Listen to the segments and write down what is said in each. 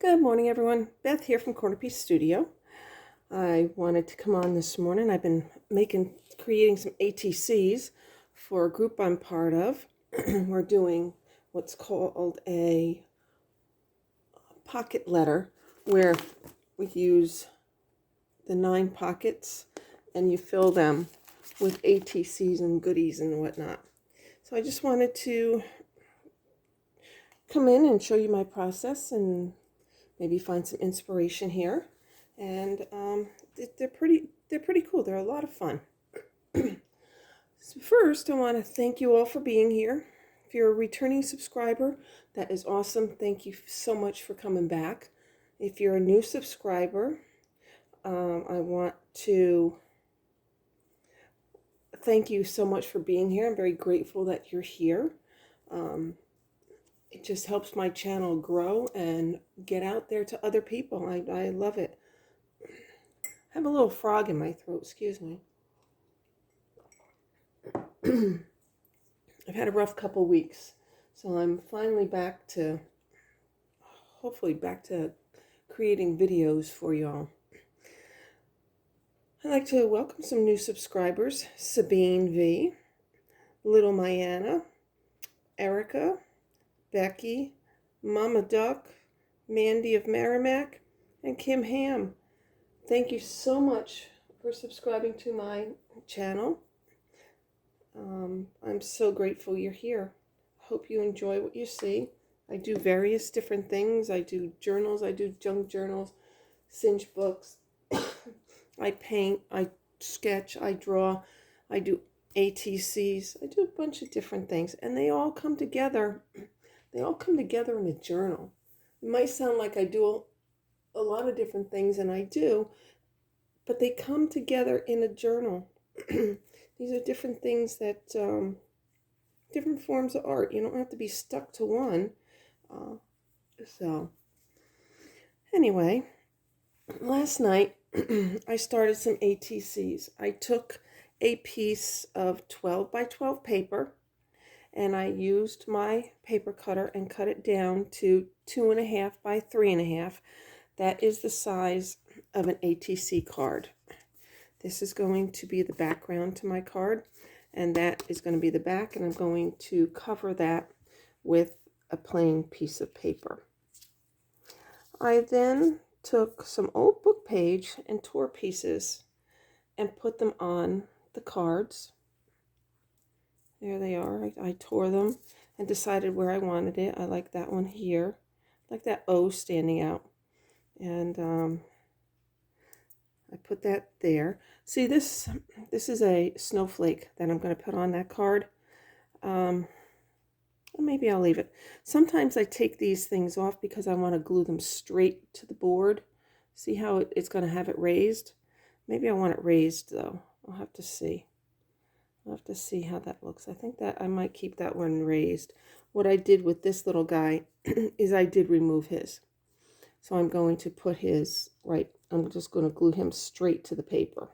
Good morning, everyone. Beth here from CornerPiece Studio. I wanted to come on this morning. I've been creating some ATCs for a group I'm part of. We're doing what's called a pocket letter, where we use the 9 pockets and you fill them with ATCs and goodies and whatnot. So I just wanted to come in and show you my process and maybe find some inspiration here. And they're pretty cool. They're a lot of fun. So first, I want to thank you all for being here. If you're a returning subscriber, that is awesome. Thank you so much for coming back. If you're a new subscriber, I want to thank you so much for being here. I'm very grateful that you're here. It just helps my channel grow and get out there to other people. I love it. I have a little frog in my throat, excuse me. I've had a rough couple weeks, so I'm finally hopefully back to creating videos for y'all. I'd like to welcome some new subscribers: Sabine V, Little Mayanna, Erica, Becky, Mama Duck, Mandy of Merrimack, and Kim Ham. Thank you so much for subscribing to my channel. I'm so grateful you're here. Hope you enjoy what you see. I do various different things. I do journals, I do junk journals, cinch books. I paint, I sketch, I draw, I do ATCs. I do a bunch of different things, and they all come together. They all come together in a journal. It might sound like I do a lot of different things, and I do, but they come together in a journal. These are different things that, different forms of art. You don't have to be stuck to one. So, anyway, last night I started some ATCs. I took a piece of 12 by 12 paper, and I used my paper cutter and cut it down to 2.5 by 3.5. That is the size of an ATC card. This is going to be the background to my card, and that is going to be the back, and I'm going to cover that with a plain piece of paper. I then took some old book page and tore pieces and put them on the cards. There they are. I tore them and decided where I wanted it. I like that one here. I like that O standing out. And I put that there. See, this is a snowflake that I'm going to put on that card. Maybe I'll leave it. Sometimes I take these things off because I want to glue them straight to the board. See how it's going to have it raised? Maybe I want it raised, though. I'll have to see. I'll have to see how that looks. I think that I might keep that one raised. What I did with this little guy is I did remove his. So I'm going to put his right. I'm just going to glue him straight to the paper.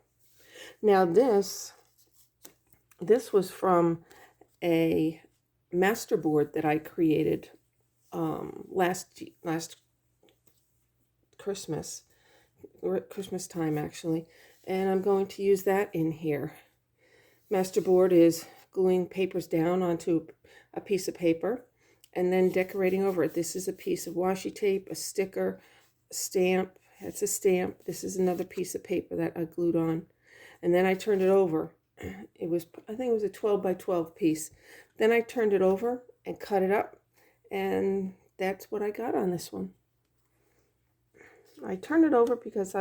Now this was from a masterboard that I created last Christmas time actually, and I'm going to use that in here. Masterboard is gluing papers down onto a piece of paper and then decorating over it. This is a piece of washi tape, a sticker, a stamp. That's a stamp. This is another piece of paper that I glued on. And then I turned it over. I think it was a 12 by 12 piece. Then I turned it over and cut it up. And that's what I got on this one. I turned it over because I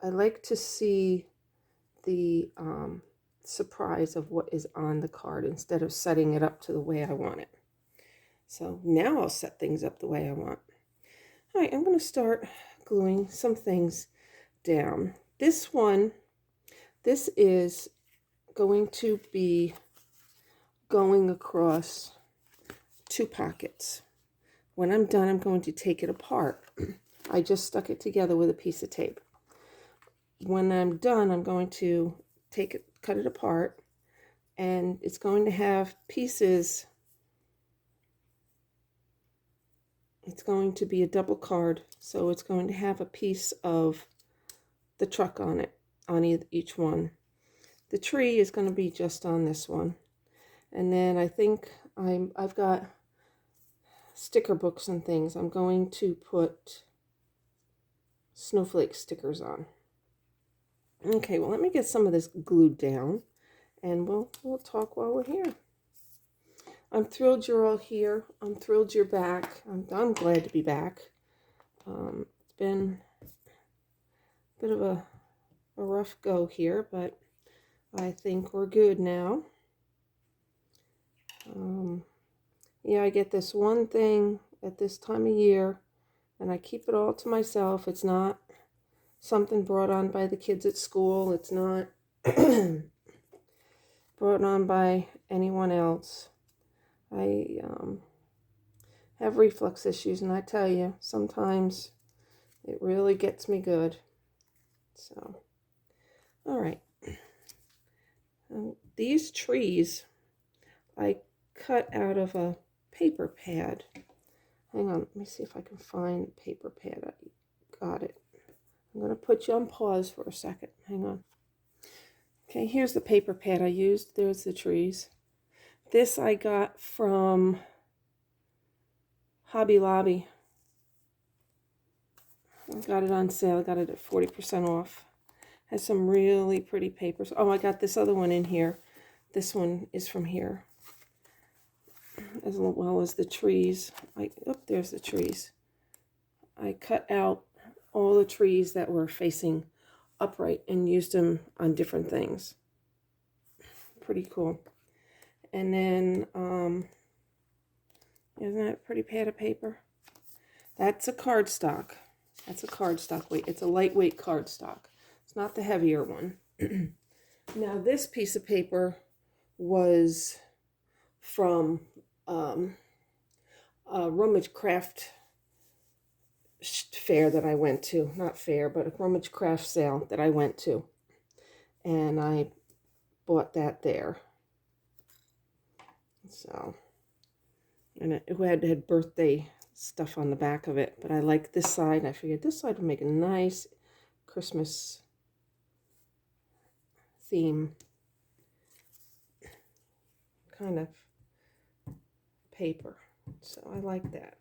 like to see the surprise of what is on the card instead of setting it up to the way I want it. So now I'll set things up the way I want. All right, I'm going to start gluing some things down. This is going to be going across 2 pockets. When I'm done, I'm going to take it apart. I just stuck it together with a piece of tape. When I'm done, I'm going to cut it apart, and it's going to have pieces It's going to be a double card, so it's going to have a piece of the truck on it, on each one. The tree is going to be just on this one. And then I think I've got sticker books and things. I'm going to put snowflake stickers on. Okay, well, let me get some of this glued down, and we'll talk while we're here. I'm thrilled you're all here. I'm thrilled you're back. I'm glad to be back. It's been a bit of a rough go here, but I think we're good now. Yeah, I get this one thing at this time of year, and I keep it all to myself. It's not something brought on by the kids at school. It's not brought on by anyone else. I have reflux issues, and I tell you, sometimes it really gets me good. So, all right. These trees I cut out of a paper pad. Hang on, let me see if I can find the paper pad. I got it. I'm going to put you on pause for a second. Hang on. Okay, here's the paper pad I used. There's the trees. This I got from Hobby Lobby. I got it on sale. I got it at 40% off. Has some really pretty papers. Oh, I got this other one in here. This one is from here. As well as the trees. There's the trees. I cut out all the trees that were facing upright and used them on different things. Pretty cool. And then, isn't that a pretty pad of paper? That's a cardstock. That's a cardstock weight. It's a lightweight cardstock. It's not the heavier one. Now, this piece of paper was from a rummage craft fair that I went to. Not fair, but a rummage craft sale that I went to. And I bought that there. So, and it had birthday stuff on the back of it, but I like this side. I figured this side would make a nice Christmas theme kind of paper. So I like that.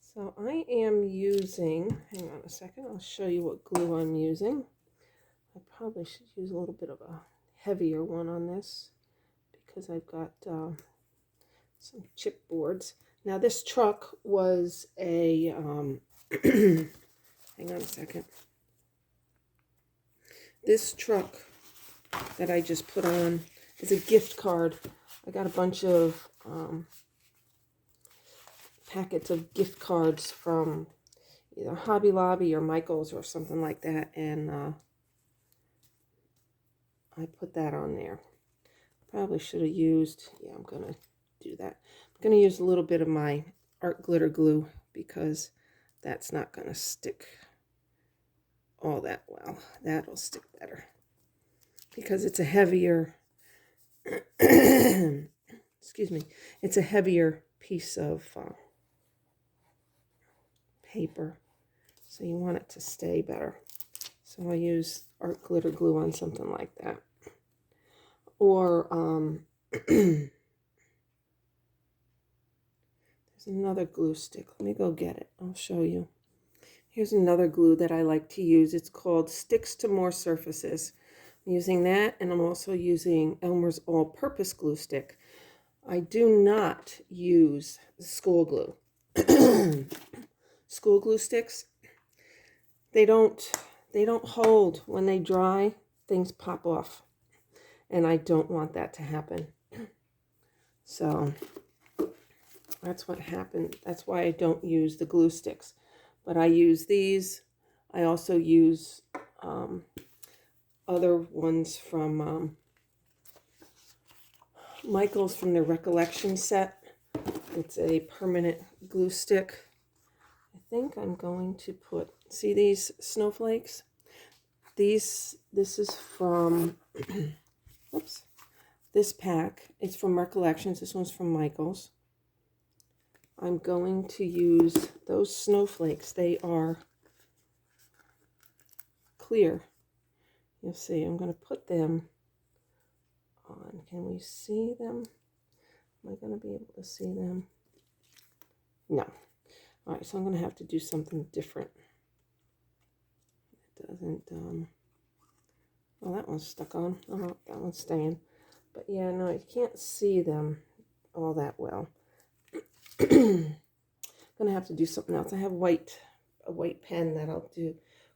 So I am using, hang on a second, I'll show you what glue I'm using. I probably should use a little bit of a heavier one on this because I've got some chipboards. Now this truck was a, hang on a second. This truck that I just put on is a gift card. I got a bunch of packets of gift cards from either Hobby Lobby or Michael's or something like that, and I put that on there. Probably should have used, yeah, I'm going to do that. I'm going to use a little bit of my art glitter glue because that's not going to stick all that well. That'll stick better because it's a heavier, excuse me, it's a heavier piece of paper, so you want it to stay better. So I use art glitter glue on something like that. Or there's another glue stick. Let me go get it. I'll show you. Here's another glue that I like to use. It's called Sticks to More Surfaces. I'm using that, and I'm also using Elmer's all-purpose glue stick. I do not use school glue. School glue sticks, they don't hold. When they dry, things pop off, and I don't want that to happen. So that's what happened. That's why I don't use the glue sticks, but I use these. I also use other ones from Michael's from their Recollection set. It's a permanent glue stick. I think I'm going to put, see these snowflakes? This is from, oops, this pack. It's from Recollections. This one's from Michael's. I'm going to use those snowflakes. They are clear. You'll see, I'm going to put them on. Can we see them? Am I going to be able to see them? No. All right, so I'm going to have to do something different. It doesn't, well, that one's stuck on. Oh, that one's staying. But yeah, no, you can't see them all that well. I'm going to have to do something else. I have a white pen that I'll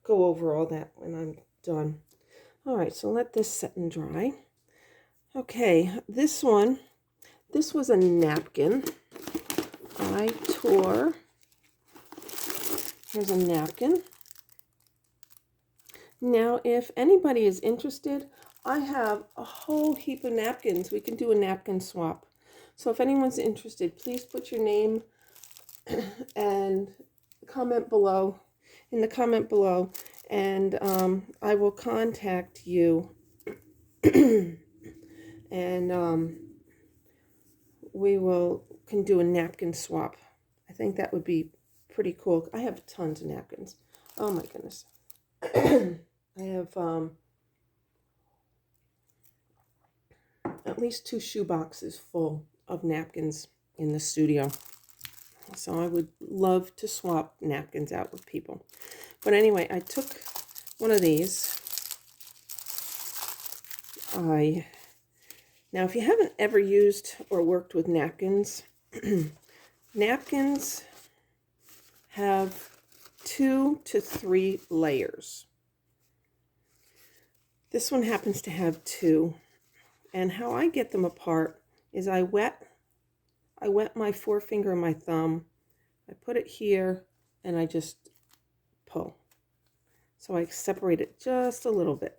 go over all that when I'm done. All right, so let this set and dry. Okay, this was a napkin. I tore, here's a napkin. Now, if anybody is interested, I have a whole heap of napkins. We can do a napkin swap. So if anyone's interested, please put your name and comment below, in the comment below, and I will contact you and we can do a napkin swap. I think that would be pretty cool. I have tons of napkins. Oh my goodness. I have at least 2 shoe boxes full of napkins in the studio. So I would love to swap napkins out with people. But anyway, I took one of these. Now, if you haven't ever used or worked with napkins, napkins have 2 to 3 layers. This one happens to have 2. And how I get them apart is I wet my forefinger and my thumb. I put it here and I just pull. So I separate it just a little bit.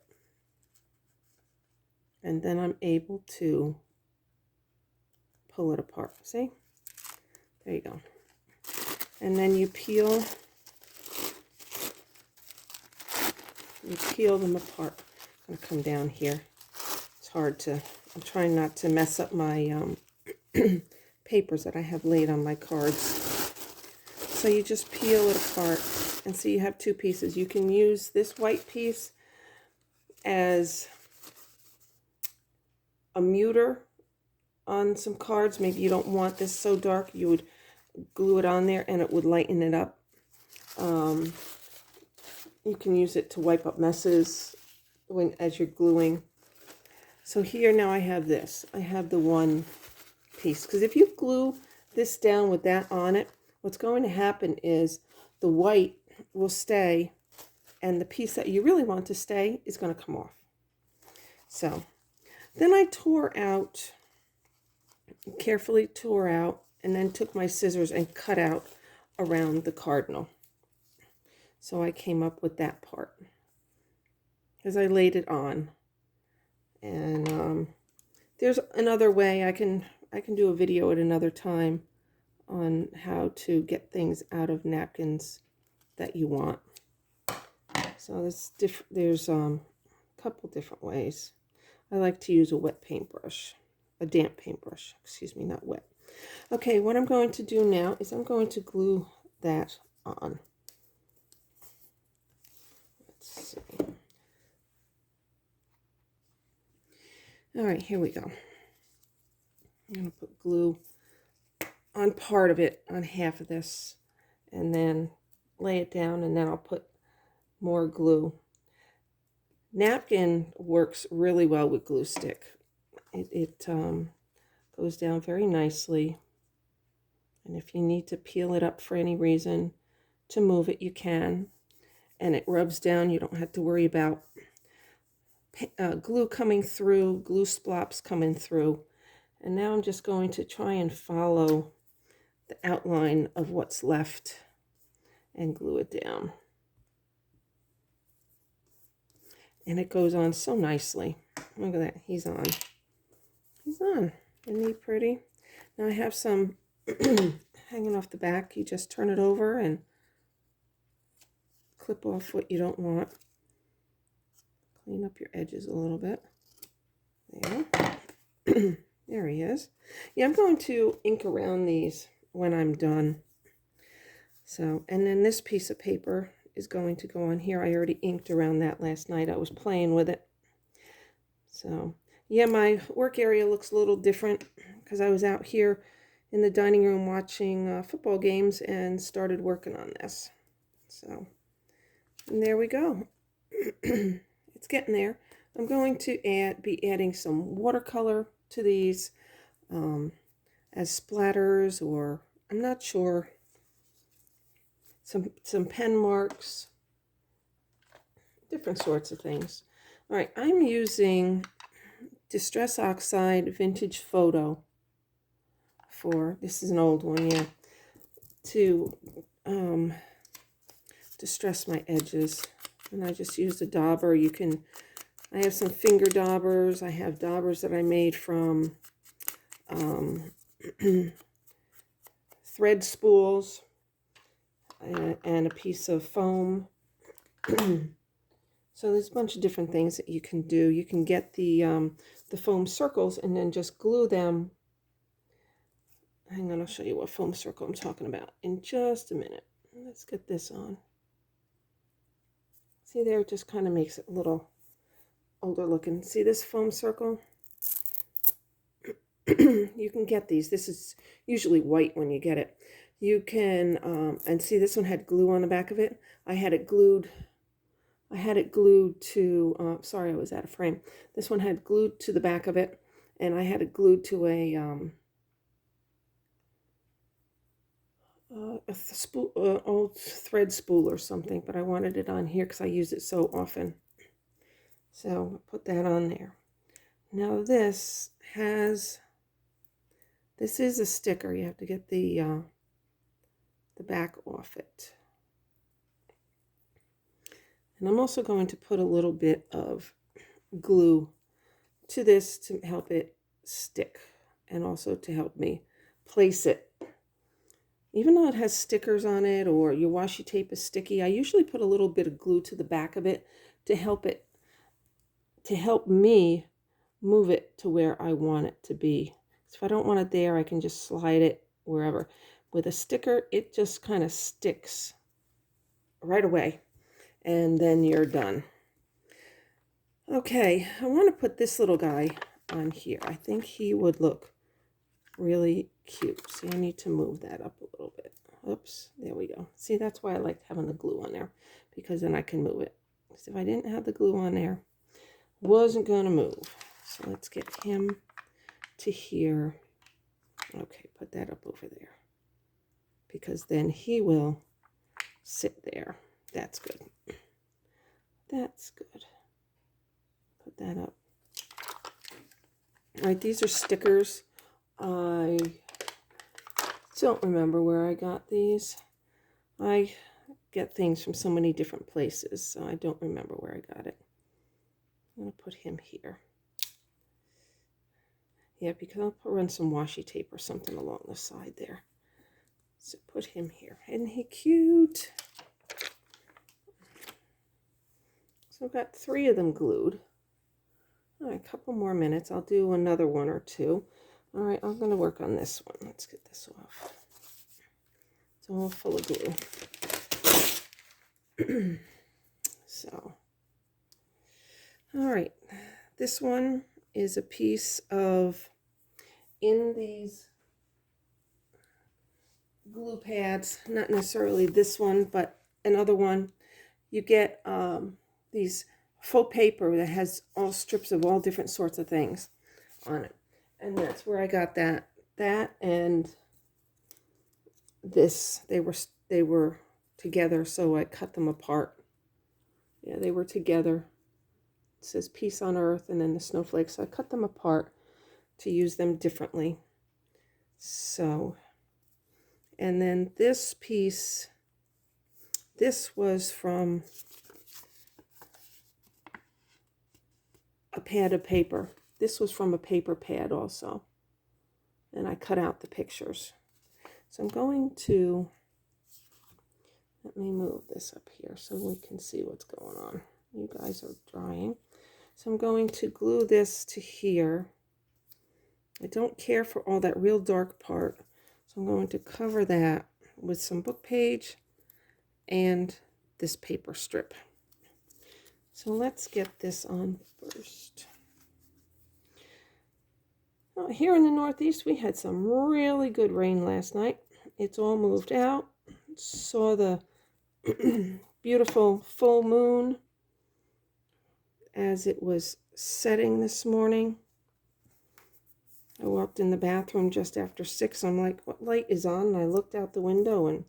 And then I'm able to pull it apart. See? There you go. And then you peel them apart. I'm going to come down here. It's hard to, I'm trying not to mess up my papers that I have laid on my cards. So you just peel it apart, and so you have 2 pieces. You can use this white piece as a muter on some cards. Maybe you don't want this so dark. You would glue it on there and it would lighten it up. You can use it to wipe up messes as you're gluing. So here now I have this. I have the one piece. Because if you glue this down with that on it, what's going to happen is the white will stay and the piece that you really want to stay is going to come off. So then I carefully tore out, and then took my scissors and cut out around the cardinal. So I came up with that part because I laid it on. And there's another way. I can do a video at another time on how to get things out of napkins that you want. So there's a couple different ways. I like to use a wet paintbrush, a damp paintbrush, excuse me, not wet. Okay, what I'm going to do now is I'm going to glue that on. Let's see. All right, here we go. I'm going to put glue on part of it, on half of this, and then lay it down, and then I'll put more glue. Napkin works really well with glue stick. It goes down very nicely, and if you need to peel it up for any reason to move it, you can, and it rubs down. You don't have to worry about glue coming through, glue splops coming through. And now I'm just going to try and follow the outline of what's left and glue it down. And it goes on so nicely. Look at that. He's on. He's on. Isn't he pretty? Now I have some hanging off the back. You just turn it over and clip off what you don't want. Clean up your edges a little bit. There. There he is. Yeah, I'm going to ink around these when I'm done. So, and then this piece of paper is going to go on here. I already inked around that last night. I was playing with it. So, yeah, my work area looks a little different because I was out here in the dining room watching football games and started working on this. So, and there we go. It's getting there. I'm going to be adding some watercolor to these as splatters, or I'm not sure. Some pen marks, different sorts of things. All right, I'm using Distress Oxide Vintage Photo for, this is an old one, yeah, to distress my edges. And I just used a dauber. I have some finger daubers. I have daubers that I made from thread spools and a piece of foam. So there's a bunch of different things that you can do. You can get the foam circles and then just glue them. Hang on, I'll show you what foam circle I'm talking about in just a minute. Let's get this on. See there, it just kind of makes it a little older looking. See this foam circle? You can get these. This is usually white when you get it. You can, and see this one had glue on the back of it. I had it glued to, sorry, I was out of frame. This one had glued to the back of it, and I had it glued to a old thread spool or something, but I wanted it on here because I use it so often. So put that on there. Now this is a sticker. You have to get the back off it. And I'm also going to put a little bit of glue to this to help it stick and also to help me place it. Even though it has stickers on it or your washi tape is sticky, I usually put a little bit of glue to the back of it to help me move it to where I want it to be. So if I don't want it there, I can just slide it wherever. With a sticker, it just kind of sticks right away, and then you're done. Okay, I want to put this little guy on here. I think he would look really cute. So I need to move that up a little bit. Oops, there we go. See, that's why I like having the glue on there, because then I can move it. Because if I didn't have the glue on there, wasn't going to move. So let's get him to here. Okay, put that up over there, because then he will sit there. That's good. That's good. Put that up. All right, these are stickers. I don't remember where I got these. I get things from so many different places, so I don't remember where I got it. I'm going to put him here. Yeah, because I'll run some washi tape or something along the side there. So put him here. Isn't he cute? So I've got 3 of them glued. All right, a couple more minutes. I'll do another 1 or 2. All right, I'm going to work on this one. Let's get this off. It's all full of glue. So, all right. This one is a piece of, in these glue pads, not necessarily this one, but another one, you get these faux paper that has all strips of all different sorts of things on it. And that's where I got that. That and this, they were together, so I cut them apart. Yeah, they were together. It says Peace on Earth and then the snowflakes. So I cut them apart to use them differently. So, and then this piece, this was from a pad of paper. This was from a paper pad also. And I cut out the pictures. So I'm going to, let me move this up here so we can see what's going on. You guys are drying. So I'm going to glue this to here. I don't care for all that real dark part, So I'm going to cover that with some book page and this paper strip. So let's get this on first. Well, here in the Northeast, we had some really good rain last night. It's all moved out. Saw the beautiful full moon as it was setting this morning. I walked in the bathroom just after 6. I'm like, what light is on? And I looked out the window and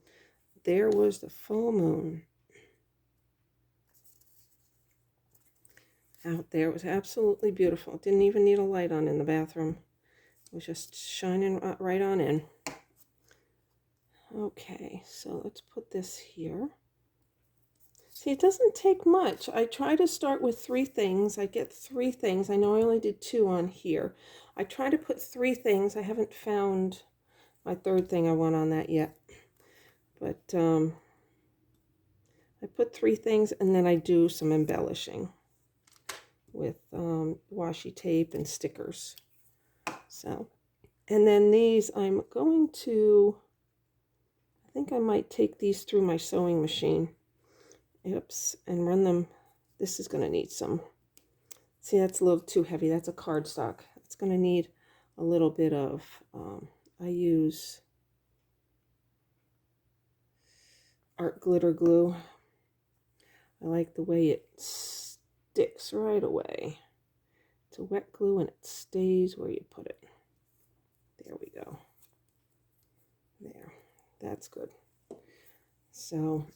there was the full moon out there. It was absolutely beautiful. Didn't even need a light on in the bathroom. It was just shining right on in. Okay, so let's put this here. See, it doesn't take much. I try to start with 3 things. I get 3 things. I know I only did 2 on here. I try to put 3 things. I haven't found my 3rd thing I want on that yet. But I put 3 things and then I do some embellishing with washi tape and stickers. So, and then these I'm going to, I think I might take these through my sewing machine. Oops, and run them. This is going to need some. See, that's a little too heavy. That's a cardstock. It's going to need a little bit of, I use art glitter glue. I like the way it sticks right away. It's a wet glue and it stays where you put it. There we go. There. That's good. So,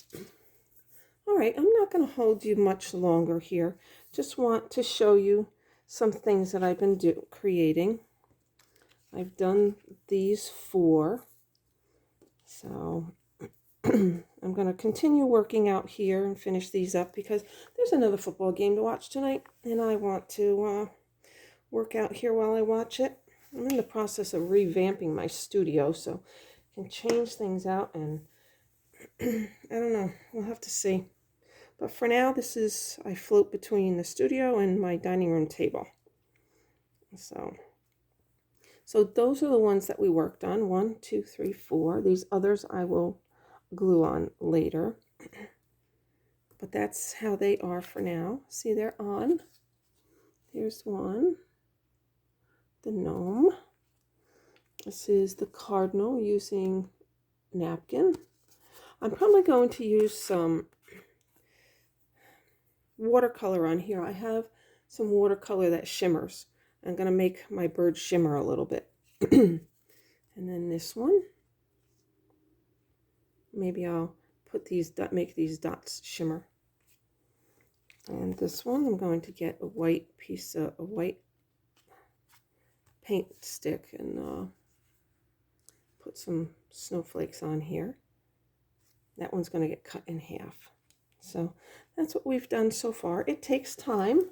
all right, I'm not going to hold you much longer here. Just want to show you some things that I've been creating. I've done these 4. So I'm going to continue working out here and finish these up because there's another football game to watch tonight. And I want to work out here while I watch it. I'm in the process of revamping my studio, so I can change things out. And I don't know. We'll have to see. But for now, this is, I float between the studio and my dining room table. So those are the ones that we worked on. 1, 2, 3, 4. These others I will glue on later. But that's how they are for now. See, they're on. There's one. The gnome. This is the cardinal using napkin. I'm probably going to use some watercolor on here. I have some watercolor that shimmers. I'm going to make my bird shimmer a little bit. And then this one, maybe I'll put these, make these dots shimmer. And this one, I'm going to get a white piece of a white paint stick and put some snowflakes on here. That one's going to get cut in half. So that's what we've done so far. It takes time.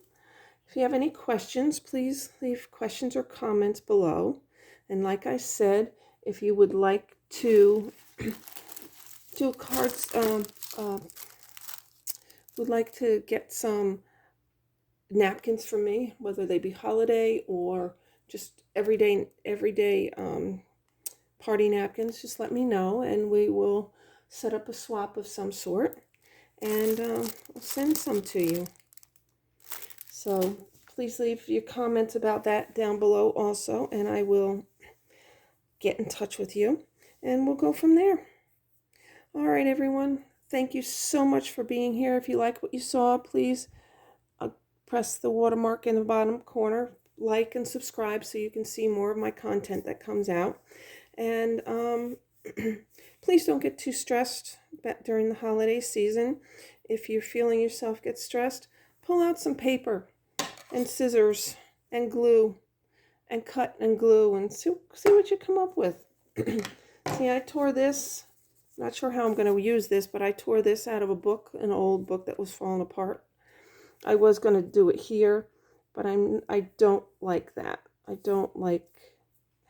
If you have any questions, please leave questions or comments below. And like I said, if you would like to do cards, would like to get some napkins from me, whether they be holiday or just everyday party napkins, just let me know and we will set up a swap of some sort. And I'll send some to you. So please leave your comments about that down below also, and I will get in touch with you, and we'll go from there. All right, everyone. Thank you so much for being here. If you like what you saw, please press the watermark in the bottom corner, like and subscribe so you can see more of my content that comes out. And please don't get too stressed during the holiday season. If you're feeling yourself get stressed, pull out some paper and scissors and glue and cut and glue and see what you come up with. See, I tore this. Not sure how I'm going to use this, but I tore this out of a book, an old book that was falling apart. I was going to do it here, but I don't like that. I don't like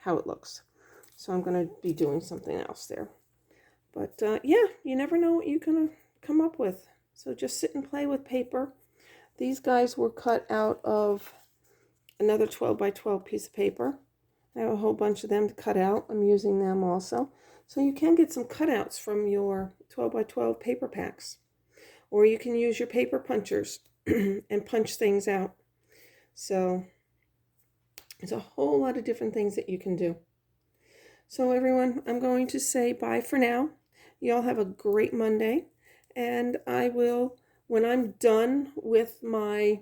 how it looks. So I'm going to be doing something else there. But yeah, you never know what you're going to come up with. So just sit and play with paper. These guys were cut out of another 12 by 12 piece of paper. I have a whole bunch of them to cut out. I'm using them also. So you can get some cutouts from your 12 by 12 paper packs. Or you can use your paper punchers and punch things out. So there's a whole lot of different things that you can do. So everyone, I'm going to say bye for now. You all have a great Monday. And I will, when I'm done with my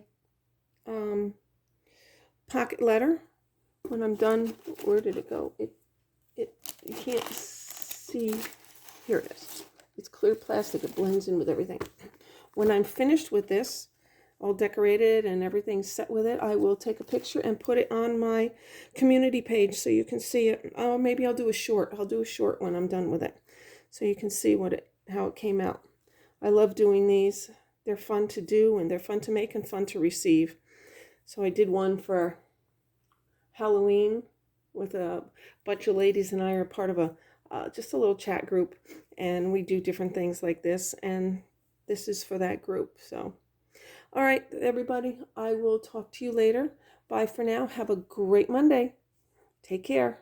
pocket letter, when I'm done, where did it go? You can't see. Here it is. It's clear plastic. It blends in with everything. When I'm finished with this, all decorated and everything's set with it, I will take a picture and put it on my community page so you can see it. Oh, maybe I'll do a short. I'll do a short when I'm done with it, so you can see how it came out. I love doing these. They're fun to do, and they're fun to make and fun to receive. So I did one for Halloween with a bunch of ladies, and I are part of just a little chat group, and we do different things like this, and this is for that group. So all right, everybody, I will talk to you later. Bye for now. Have a great Monday. Take care.